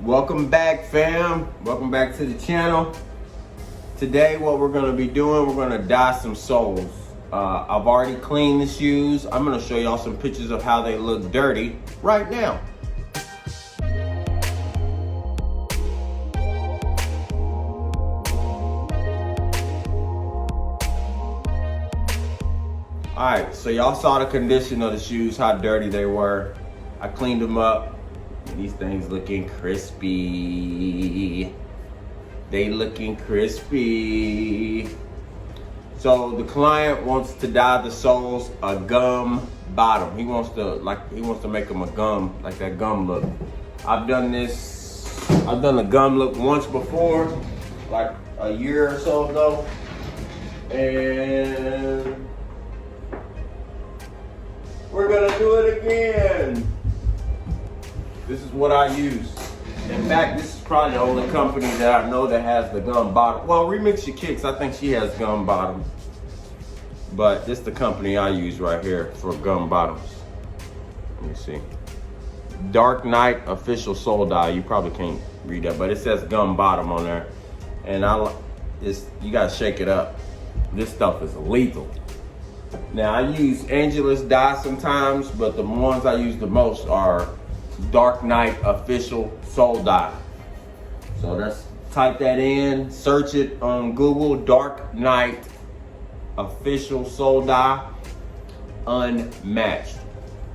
Welcome back, fam. Welcome back to the channel. Today what we're gonna be doing, we're gonna dye some soles. I've already cleaned the shoes. I'm gonna show y'all some pictures of how they look dirty right now. Alright, so y'all saw the condition of the shoes, how dirty they were. I cleaned them up. These things looking crispy. They looking crispy. So the client wants to dye the soles a gum bottom. He wants to make them a gum, like that gum look. I've done the gum look once before, like a year or so ago. And we're gonna do it again. This is what I use. In fact, this is probably the only company that I know that has the gum bottom. Well, Remix Your Kicks, I think she has gum bottom. But this is the company I use right here for gum bottoms. Let me see. Dark Knight Official Sole Dye. You probably can't read that, but it says gum bottom on there. And you gotta shake it up. This stuff is lethal. Now I use Angelus dye sometimes, but the ones I use the most are Dark Knight Official Sole Dye. So let's type that in, search it on Google, Dark Knight Official Sole Dye, unmatched.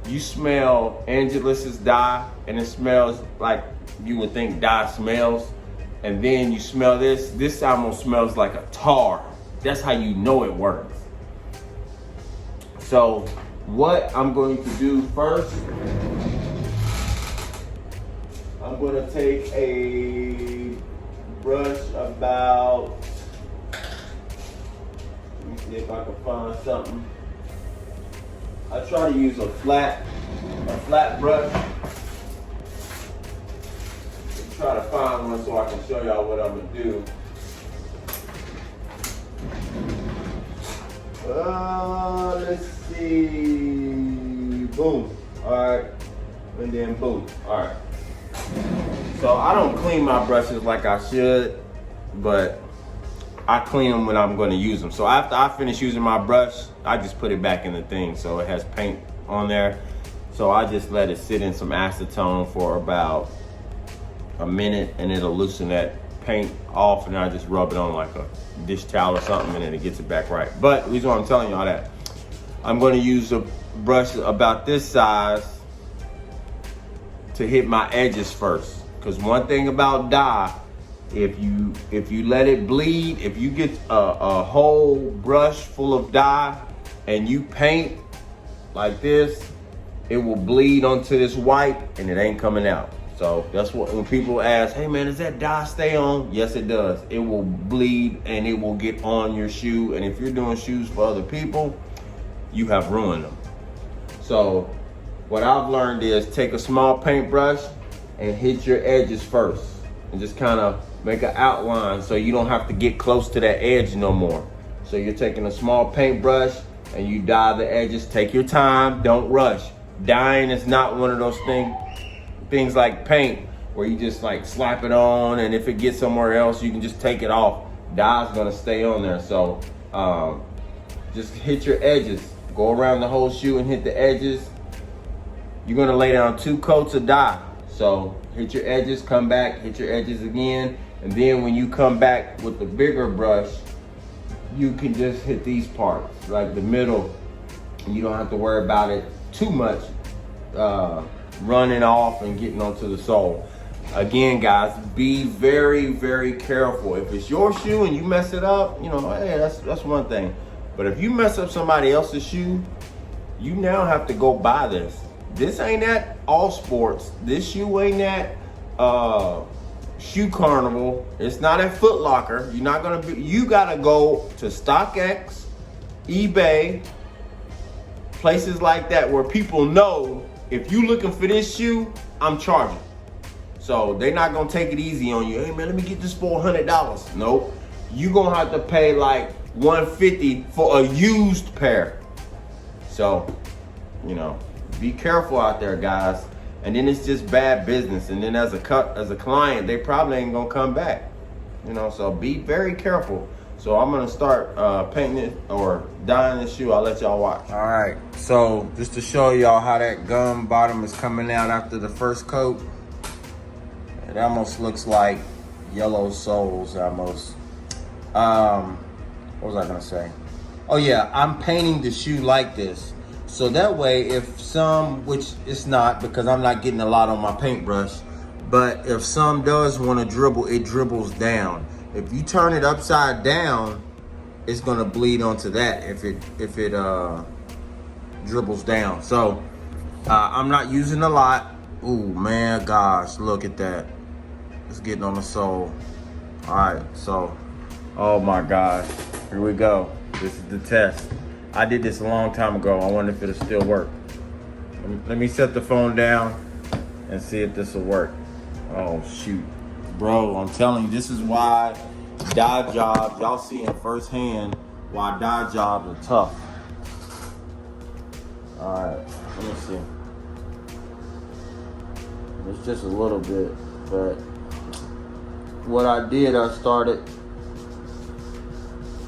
You smell Angelus's dye and it smells like you would think dye smells. And then you smell this almost smells like a tar. That's how you know it works. So what I'm going to do first, I'm going to take a brush about, let me see if I can find something. I try to use a flat brush. Try to find one so I can show y'all what I'm going to do. Let's see. Boom. All right. And then boom. All right. So I don't clean my brushes like I should, but I clean them when I'm going to use them. So after I finish using my brush, I just put it back in the thing. So it has paint on there. So I just let it sit in some acetone for about a minute and it'll loosen that paint off, and I just rub it on like a dish towel or something, and then it gets it back right. But the reason why I'm telling you all that, I'm going to use a brush about this size to hit my edges first. Because one thing about dye, if you let it bleed, if you get a whole brush full of dye and you paint like this, it will bleed onto this white and it ain't coming out. So that's what, when people ask, hey man, does that dye stay on? Yes, it does. It will bleed and it will get on your shoe. And if you're doing shoes for other people, you have ruined them. So what I've learned is take a small paintbrush and hit your edges first. And just kind of make an outline so you don't have to get close to that edge no more. So you're taking a small paintbrush and you dye the edges. Take your time, don't rush. Dyeing is not one of those things like paint where you just like slap it on, and if it gets somewhere else you can just take it off. Dye's gonna stay on there. So just hit your edges, go around the whole shoe and hit the edges. You're gonna lay down 2 coats of dye. So hit your edges, come back, hit your edges again, and then when you come back with the bigger brush, you can just hit these parts, like the middle. You don't have to worry about it too much running off and getting onto the sole. Again, guys, be very, very careful. If it's your shoe and you mess it up, you know, hey, that's one thing. But if you mess up somebody else's shoe, you now have to go buy this. This ain't at All Sports. This shoe ain't at Shoe Carnival. It's not at Foot Locker. You're not gonna be. You gotta go to StockX, eBay, places like that where people know if you looking for this shoe, I'm charging. So they're not gonna take it easy on you. Hey man, let me get this for $100. Nope. You gonna have to pay like $150 for a used pair. So, you know, be careful out there, guys. and then it's just bad business. And then as a client, they probably ain't gonna come back. You know, so be very careful. So I'm gonna start painting it or dyeing this shoe. I'll let y'all watch. All right, so just to show y'all how that gum bottom is coming out after the first coat. It almost looks like yellow soles almost. What was I gonna say? Oh yeah, I'm painting the shoe like this. So that way, if some, which it's not because I'm not getting a lot on my paintbrush, but if some does want to dribble, it dribbles down. If you turn it upside down, it's gonna bleed onto that if it dribbles down. So I'm not using a lot. Ooh man, gosh, look at that. It's getting on the sole. All right, so, oh my gosh, here we go. This is the test. I did this a long time ago. I wonder if it'll still work. Let me set the phone down and see if this will work. Oh shoot. Bro, I'm telling you, this is why dye jobs, y'all seeing firsthand why dye jobs are tough. All right, let me see. It's just a little bit, but what I did, I started.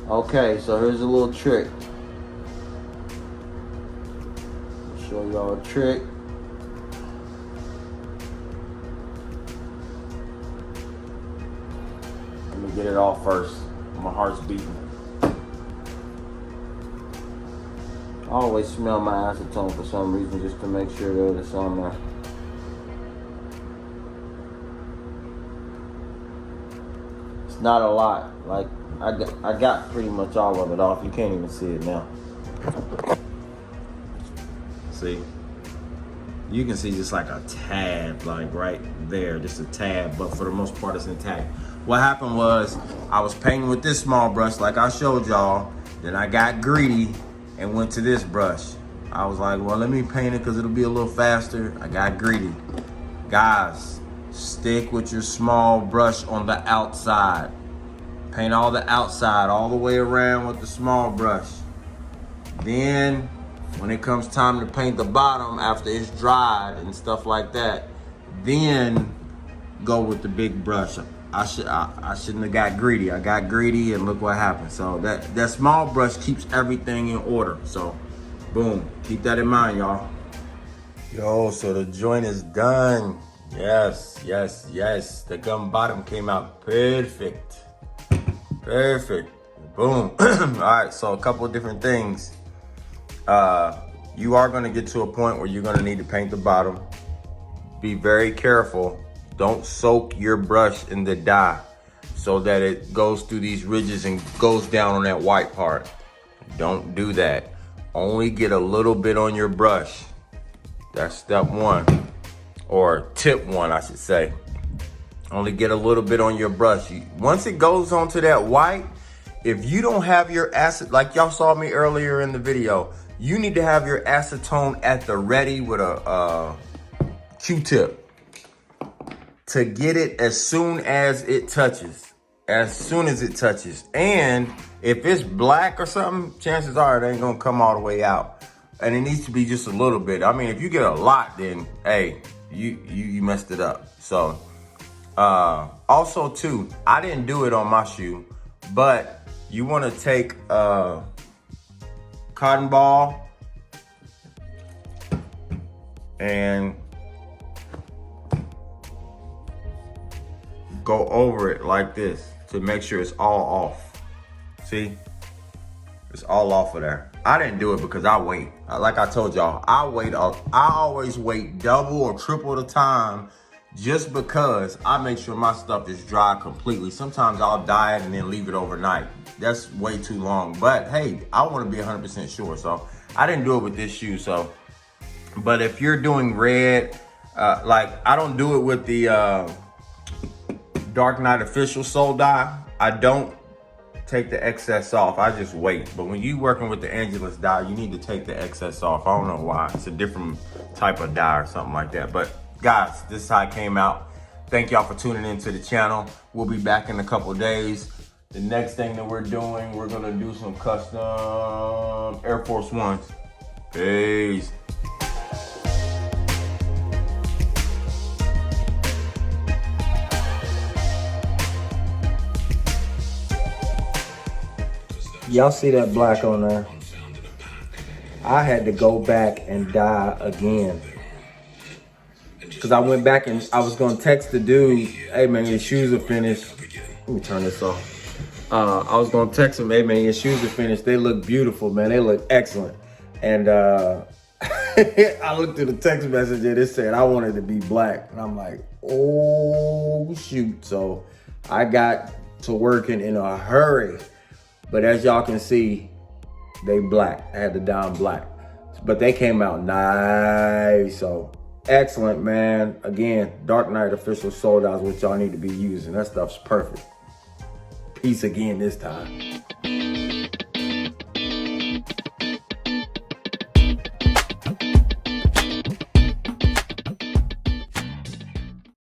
Okay, so here's a little trick. I'll show y'all a trick. Let me get it off first. My heart's beating. I always smell my acetone for some reason just to make sure that it's on there. It's not a lot. Like I got pretty much all of it off. You can't even see it now. See? You can see just like a tad, like right there, just a tad, but for the most part it's intact. What happened was I was painting with this small brush like I showed y'all, then I got greedy and went to this brush. I was like, well, let me paint it because it'll be a little faster. I got greedy. Guys, stick with your small brush on the outside. Paint all the outside all the way around with the small brush. Then when it comes time to paint the bottom after it's dried and stuff like that, then go with the big brush. I shouldn't have got greedy. I got greedy and look what happened. So that small brush keeps everything in order. So boom, keep that in mind, y'all. Yo, so the joint is done. Yes, yes, yes. The gum bottom came out perfect. Perfect. Boom. All right, so a couple of different things. You are gonna get to a point where you're gonna need to paint the bottom. Be very careful. Don't soak your brush in the dye so that it goes through these ridges and goes down on that white part. Don't do that. Only get a little bit on your brush. That's step one, or tip one, I should say. Only get a little bit on your brush. Once it goes onto that white, if you don't have your acid, like y'all saw me earlier in the video, you need to have your acetone at the ready with a Q-tip to get it as soon as it touches. As soon as it touches. And if it's black or something, chances are it ain't gonna come all the way out. And it needs to be just a little bit. I mean, if you get a lot, then hey, you messed it up. So also too, I didn't do it on my shoe, but you want to take a cotton ball and go over it like this to make sure it's all off. See, it's all off of there. I didn't do it because I wait. Like I told y'all, I always wait double or triple the time just because I make sure my stuff is dry completely. Sometimes I'll dye it and then leave it overnight. That's way too long. But hey, I want to be 100% sure. So I didn't do it with this shoe. So, but if you're doing red, like I don't do it with the Dark Knight Official Sole dye. I don't take the excess off. I just wait. But when you working with the Angelus dye, you need to take the excess off. I don't know why. It's a different type of dye or something like that. But guys, this is how it came out. Thank y'all for tuning into the channel. We'll be back in a couple of days. The next thing that we're doing, we're gonna do some custom Air Force Ones. Peace. Y'all see that black on there? I had to go back and dye again. Cause I went back and I was gonna text the dude, hey man, your shoes are finished. Let me turn this off. I was gonna text him, hey man, your shoes are finished. They look beautiful, man. They look excellent. And I looked at the text message and it said I wanted to be black. And I'm like, oh shoot. So I got to working in a hurry. But as y'all can see, they black. I had to dye them black. But they came out nice. So excellent, man. Again, Dark Knight official sold out is what y'all need to be using. That stuff's perfect. Peace again this time.